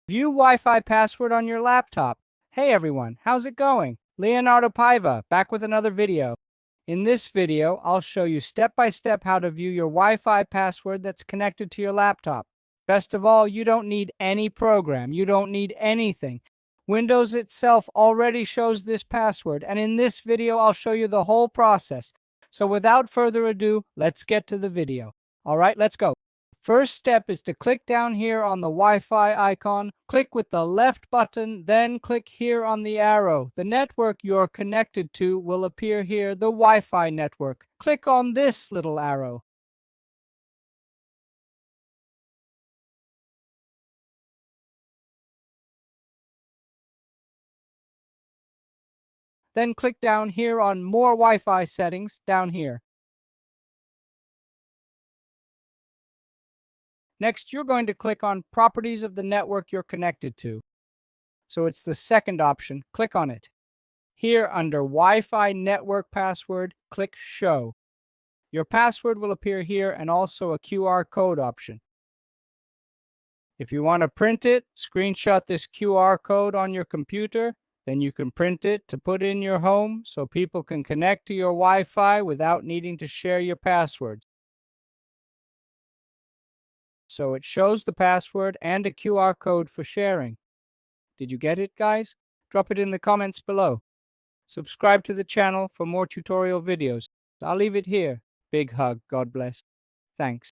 View Wi-Fi password on your laptop. Hey everyone, how's it going? Leonardo Paiva, back with another video. In this video, I'll show you step-by-step how to view your Wi-Fi password that's connected to your laptop. Best of all, you don't need any program. You don't need anything. Windows itself already shows this password, and in this video, I'll show you the whole process. So without further ado, let's get to the video. All right, let's go. First step is to click down here on the Wi-Fi icon, click with the left button, then click here on the arrow. The network you're connected to will appear here, the Wi-Fi network. Click on this little arrow. Then click down here on More Wi-Fi Settings down here. Next, you're going to click on Properties of the network you're connected to. So it's the second option. Click on it. Here under Wi-Fi network password, click Show. Your password will appear here and also a QR code option. If you want to print it, screenshot this QR code on your computer. Then you can print it to put in your home so people can connect to your Wi-Fi without needing to share your passwords. So it shows the password and a QR code for sharing. Did you get it, guys? Drop it in the comments below. Subscribe to the channel for more tutorial videos. I'll leave it here. Big hug. God bless. Thanks.